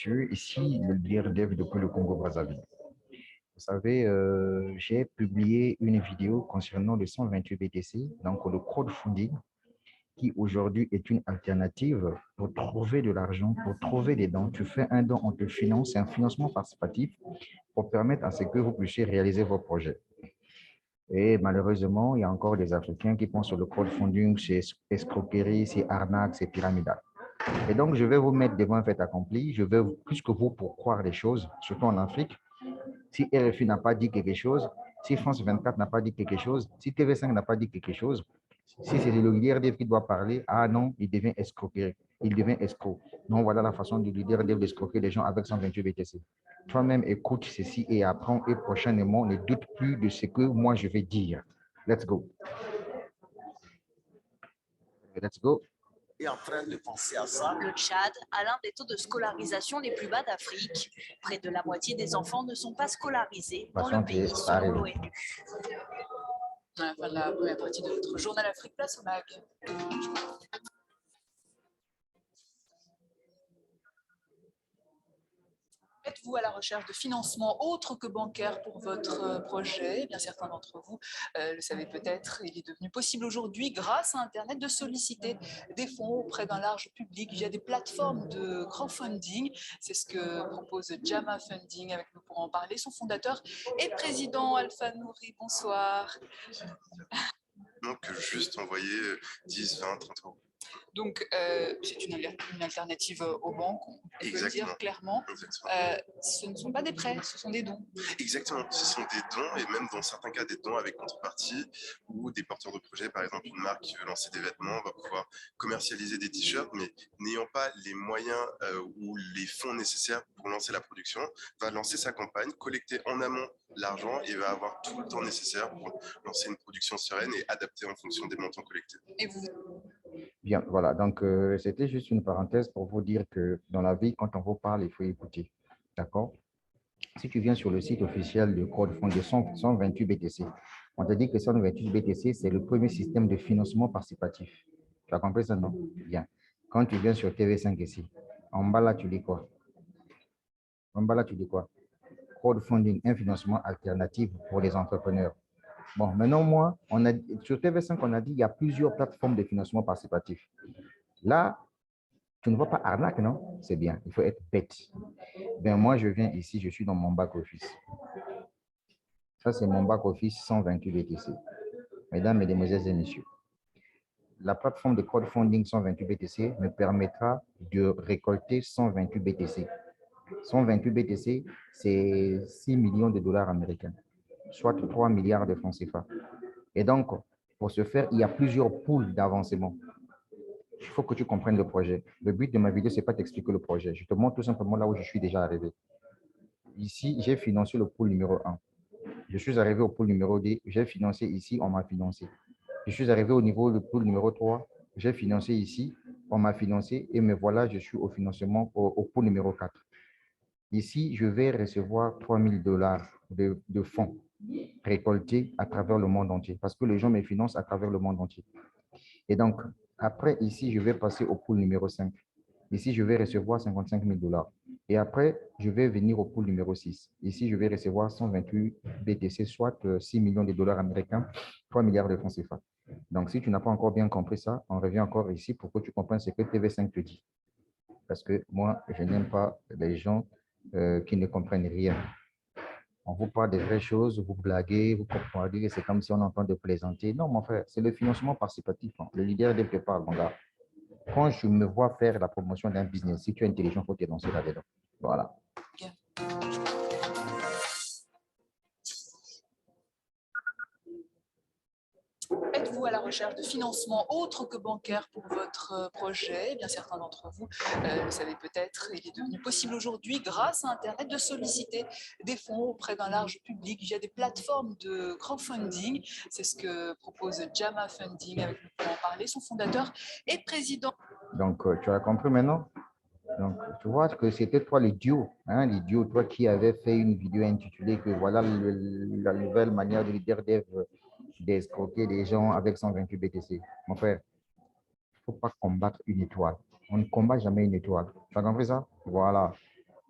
suis ici le leader dev depuis le Congo-Brazzaville. Vous savez, j'ai publié une vidéo concernant le 128 BTC, donc le crowdfunding, qui aujourd'hui est une alternative pour trouver de l'argent, pour trouver des dons. Tu fais un don, on te finance, c'est un financement participatif pour permettre à ce que vous puissiez réaliser vos projets. Et malheureusement, il y a encore des Africains qui pensent sur le crowdfunding, c'est escroquerie, c'est arnaque, c'est pyramidal. Et donc, je vais vous mettre devant un fait accompli. Je vais plus que vous pour croire les choses, surtout en Afrique. Si RFI n'a pas dit quelque chose, si France 24 n'a pas dit quelque chose, si TV5 n'a pas dit quelque chose, si c'est le leader dev qui doit parler, ah non, il devient escroquer, il devient escroc. Donc voilà la façon du leader dev d'escroquer les gens avec 128 BTC. Toi-même, écoute ceci et apprends et prochainement, ne doute plus de ce que moi je vais dire. Let's go. Let's go. En train de penser à ça. Le Tchad a l'un des taux de scolarisation les plus bas d'Afrique. Près de la moitié des enfants ne sont pas scolarisés dans le pays, selon l'ONU. À la fin de la première partie de notre journal Afrique, place au MAG. Êtes-vous à la recherche de financement autre que bancaire pour votre projet? Eh bien, certains d'entre vous le savez peut-être, il est devenu possible aujourd'hui, grâce à Internet, de solliciter des fonds auprès d'un large public via des plateformes de crowdfunding. C'est ce que propose Jama Funding, avec nous pour en parler. Son fondateur et président, Alpha Nouri, bonsoir. Donc, juste envoyer 10, 20, 30 euros. Donc, c'est une alternative aux banques, on peut le dire clairement. Ce ne sont pas des prêts, ce sont des dons. Exactement, ce sont des dons, et même dans certains cas, des dons avec contrepartie, ou des porteurs de projets, par exemple une marque qui veut lancer des vêtements, va pouvoir commercialiser des t-shirts, mais n'ayant pas les moyens ou les fonds nécessaires pour lancer la production, va lancer sa campagne, collecter en amont l'argent et va avoir tout le temps nécessaire pour lancer une production sereine et adaptée en fonction des montants collectés. Et vous? Bien, voilà. Donc, c'était juste une parenthèse pour vous dire que dans la vie, quand on vous parle, il faut écouter. D'accord? Si tu viens sur le site officiel de crowdfunding de 128 BTC, on te dit que 128 BTC, c'est le premier système de financement participatif. Tu as compris ça, non? Bien. Quand tu viens sur TV5 ici, en bas là, tu dis quoi? En bas là, tu dis quoi? Crowdfunding, un financement alternatif pour les entrepreneurs. Bon, maintenant, moi, sur TV5, on a dit qu'il y a plusieurs plateformes de financement participatif. Là, tu ne vois pas arnaque, non? C'est bien, il faut être bête. Ben, moi, je viens ici, je suis dans mon back-office. Ça, c'est mon back-office 128 BTC. Mesdames, Mesdemoiselles et Messieurs, la plateforme de crowdfunding 128 BTC me permettra de récolter 128 BTC. 128 BTC, c'est 6 millions de dollars américains, soit 3 milliards de francs CFA. Et donc, pour ce faire, il y a plusieurs pools d'avancement. Il faut que tu comprennes le projet. Le but de ma vidéo, ce n'est pas d'expliquer le projet. Je te montre tout simplement là où je suis déjà arrivé. Ici, j'ai financé le pool numéro 1. Je suis arrivé au pool numéro 2. J'ai financé ici, on m'a financé. Je suis arrivé au niveau du pool numéro 3. J'ai financé ici, on m'a financé. Et me voilà, je suis au financement au pool numéro 4. Ici, je vais recevoir 3 000 dollars de fonds récoltés à travers le monde entier parce que les gens me financent à travers le monde entier. Et donc, après, ici, je vais passer au pool numéro 5. Ici, je vais recevoir 55 000 dollars. Et après, je vais venir au pool numéro 6. Ici, je vais recevoir 128 BTC, soit 6 millions de dollars américains, 3 milliards de francs CFA. Donc, si tu n'as pas encore bien compris ça, on revient encore ici pour que tu comprennes ce que TV5 te dit. Parce que moi, je n'aime pas les gens qui ne comprennent rien. On vous parle des vraies choses, vous blaguez, vous comprenez, c'est comme si on entend de plaisanter. Non, mon frère, c'est le financement participatif. Hein. Le leader dev te parle, mon gars. Quand je me vois faire la promotion d'un business, si tu es intelligent, il faut te lancer là-dedans. Voilà. Êtes-vous à la recherche de financement autre que bancaire pour votre projet? Eh bien, certains d'entre vous le savez peut-être, il est devenu possible aujourd'hui, grâce à Internet, de solliciter des fonds auprès d'un large public via des plateformes de crowdfunding. C'est ce que propose Jama Funding, avec nous pour en parler. Son fondateur et président. Donc, tu as compris maintenant? Donc, tu vois que c'était toi l'idiot, hein, l'idiot, toi qui avais fait une vidéo intitulée que voilà la nouvelle manière de leader dev d'escroquer les gens avec 128 BTC. Mon frère, il ne faut pas combattre une étoile. On ne combat jamais une étoile. Tu as compris ça? Voilà.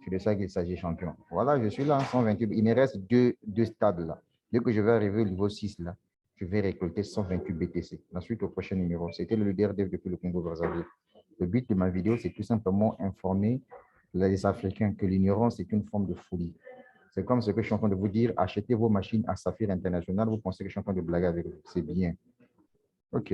C'est de ça qu'il s'agit, champion. Voilà, je suis là, 128. Il me reste deux stades là. Dès que je vais arriver au niveau 6 là, je vais récolter 128 BTC. Ensuite, au prochain numéro. C'était le leader dev depuis le Congo-Brazzaville. Le but de ma vidéo, c'est tout simplement informer les Africains que l'ignorance est une forme de folie. C'est comme ce que je suis en train de vous dire, achetez vos machines à Saphir International, vous pensez que je suis en train de blaguer avec vous. C'est bien. OK.